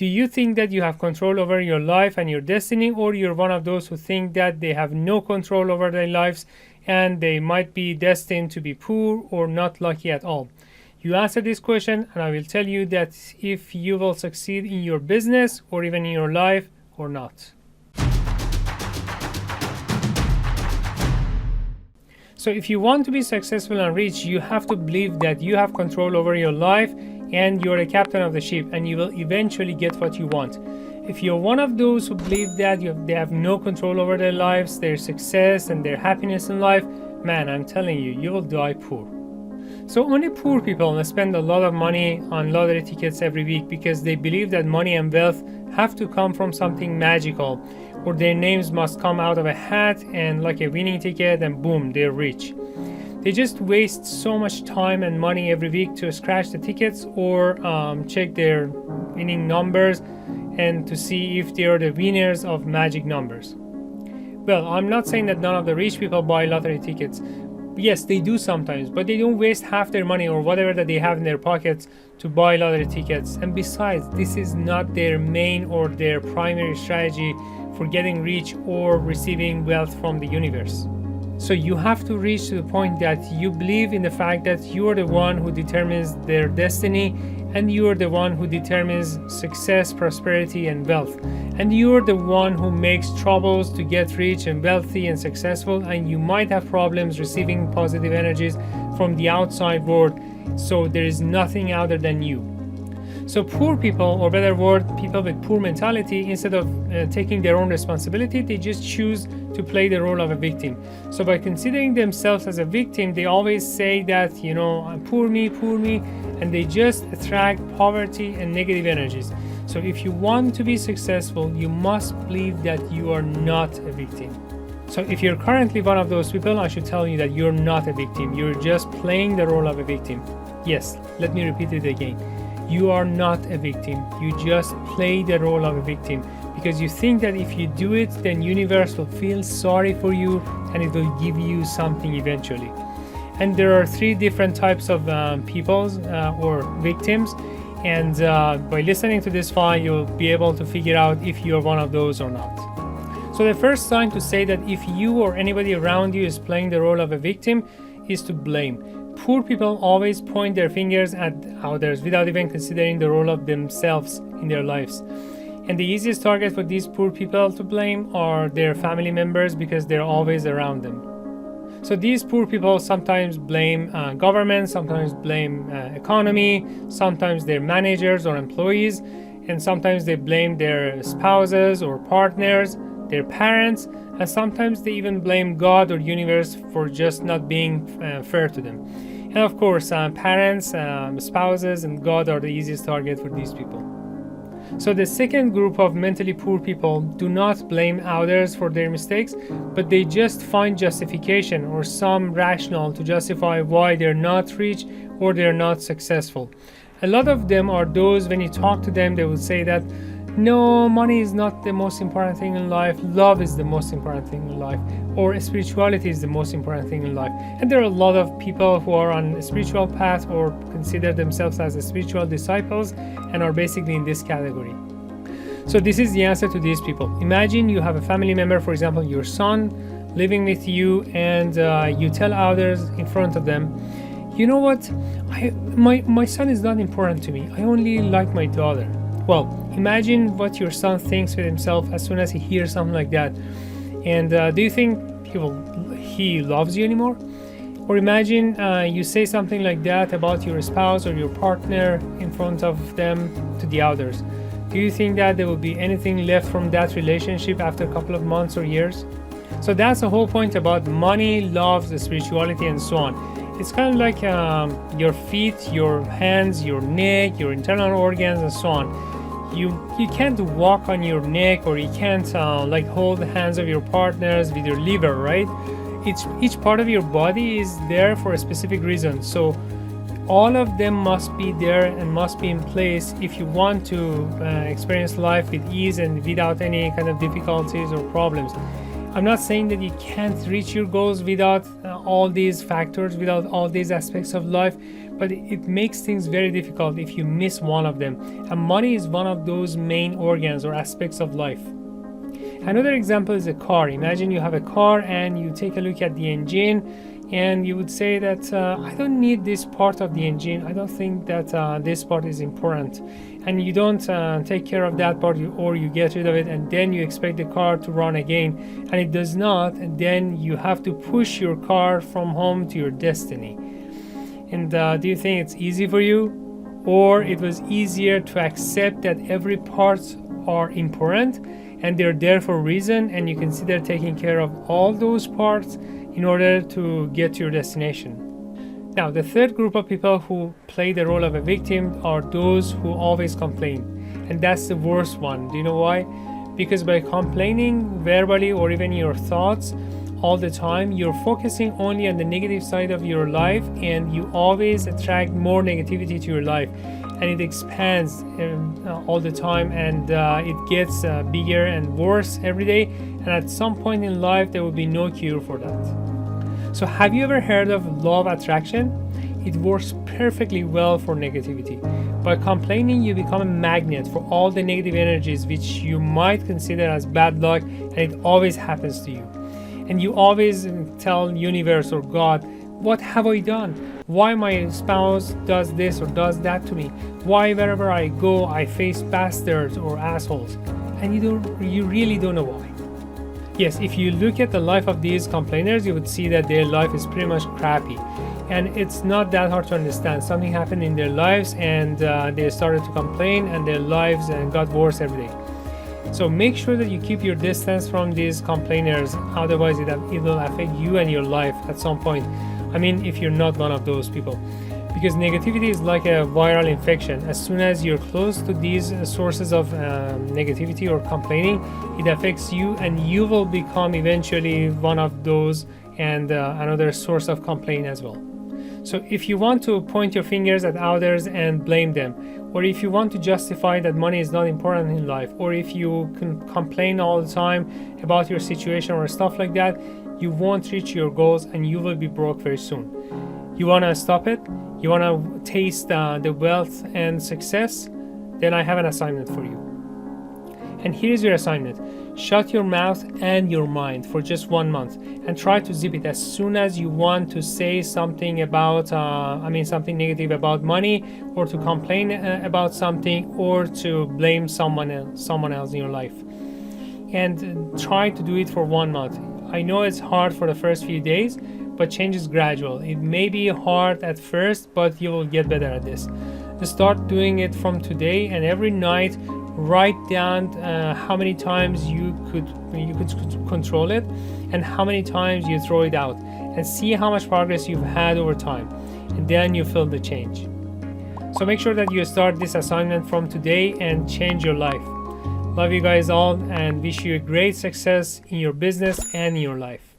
Do you think that you have control over your life and your destiny, or you're one of those who think that they have no control over their lives and they might be destined to be poor or not lucky at all? You answer this question and I will tell you that if you will succeed in your business or even in your life or not. So if you want to be successful and rich, you have to believe that you have control over your life and you're a captain of the ship, and you will eventually get what you want. If you're one of those who believe that they have no control over their lives, their success and their happiness in life, man, I'm telling you, you will die poor. So only poor people spend a lot of money on lottery tickets every week because they believe that money and wealth have to come from something magical, or their names must come out of a hat and like a winning ticket and boom, they're rich. They just waste so much time and money every week to scratch the tickets or check their winning numbers and to see if they are the winners of magic numbers. Well, I'm not saying that none of the rich people buy lottery tickets. Yes, they do sometimes, but they don't waste half their money or whatever that they have in their pockets to buy lottery tickets. And besides, this is not their main or their primary strategy for getting rich or receiving wealth from the universe. So you have to reach to the point that you believe in the fact that you are the one who determines their destiny, and you are the one who determines success, prosperity, and wealth. And you are the one who makes troubles to get rich and wealthy and successful, and you might have problems receiving positive energies from the outside world. So there is nothing other than you. So poor people, or better word, people with poor mentality, instead of taking their own responsibility, they just choose to play the role of a victim. So by considering themselves as a victim, they always say that, poor me, and they just attract poverty and negative energies. So if you want to be successful, you must believe that you are not a victim. So if you're currently one of those people, I should tell you that you're not a victim. You're just playing the role of a victim. Yes, let me repeat it again. You are not a victim. You just play the role of a victim because you think that if you do it, then universe will feel sorry for you and it will give you something eventually. And there are three different types of peoples or victims, and by listening to this file, you'll be able to figure out if you're one of those or not. So the first sign to say that if you or anybody around you is playing the role of a victim is to blame. Poor people always point their fingers at others without even considering the role of themselves in their lives. And the easiest target for these poor people to blame are their family members because they're always around them. So these poor people sometimes blame government, sometimes blame economy, sometimes their managers or employees, and sometimes they blame their spouses or partners, their parents, and sometimes they even blame God or universe for just not being fair to them. And of course, parents, spouses, and God are the easiest target for these people. So the second group of mentally poor people do not blame others for their mistakes, but they just find justification or some rationale to justify why they're not rich or they're not successful. A lot of them are those, when you talk to them, they will say that no, money is not the most important thing in life, love is the most important thing in life, or spirituality is the most important thing in life. And there are a lot of people who are on a spiritual path or consider themselves as spiritual disciples and are basically in this category. So this is the answer to these people. Imagine you have a family member, for example, your son, living with you, and you tell others in front of them, you know what, my son is not important to me, I only like my daughter. Well, imagine what your son thinks with himself as soon as he hears something like that. And do you think he loves you anymore? Or imagine you say something like that about your spouse or your partner in front of them to the others. Do you think that there will be anything left from that relationship after a couple of months or years? So that's the whole point about money, love, spirituality, and so on. It's kind of like your feet, your hands, your neck, your internal organs, and so on. You can't walk on your neck, or you can't hold the hands of your partners with your liver, right? Each part of your body is there for a specific reason. So all of them must be there and must be in place if you want to experience life with ease and without any kind of difficulties or problems. I'm not saying that you can't reach your goals without all these factors, without all these aspects of life, but it makes things very difficult if you miss one of them. And money is one of those main organs or aspects of life. Another example is a car. Imagine you have a car and you take a look at the engine, and you would say that I don't need this part of the engine. I don't think that this part is important, and you don't take care of that part, or you get rid of it, and then you expect the car to run again, and it does not, and then you have to push your car from home to your destiny. And do you think it's easy for you? Or it was easier to accept that every part are important and they're there for a reason, and you consider taking care of all those parts in order to get to your destination? Now, the third group of people who play the role of a victim are those who always complain. And that's the worst one. Do you know why? Because by complaining verbally or even your thoughts all the time, you're focusing only on the negative side of your life, and you always attract more negativity to your life. And it expands all the time, and it gets bigger and worse every day. And at some point in life, there will be no cure for that. So have you ever heard of law of attraction? It works perfectly well for negativity. By complaining, you become a magnet for all the negative energies which you might consider as bad luck, and it always happens to you. And you always tell universe or God, what have I done? Why my spouse does this or does that to me? Why wherever I go I face bastards or assholes? And you really don't know why. Yes, if you look at the life of these complainers, you would see that their life is pretty much crappy. And it's not that hard to understand. Something happened in their lives, and they started to complain, and their lives got worse every day. So make sure that you keep your distance from these complainers, otherwise it will affect you and your life at some point. I mean, if you're not one of those people. Because negativity is like a viral infection. As soon as you're close to these sources of negativity or complaining, it affects you, and you will become eventually one of those and another source of complaint as well. So if you want to point your fingers at others and blame them, or if you want to justify that money is not important in life, or if you can complain all the time about your situation or stuff like that, you won't reach your goals and you will be broke very soon. You want to stop it? You want to taste the wealth and success? Then I have an assignment for you. And here is your assignment. Shut your mouth and your mind for just 1 month and try to zip it as soon as you want to say something about, something negative about money, or to complain about something, or to blame someone else in your life. And try to do it for 1 month. I know it's hard for the first few days, but change is gradual. It may be hard at first, but you will get better at this. Start doing it from today, and every night write down how many times you could control it and how many times you throw it out, and see how much progress you've had over time, and then you feel the change. So make sure that you start this assignment from today and change your life. Love you guys all, and wish you a great success in your business and in your life.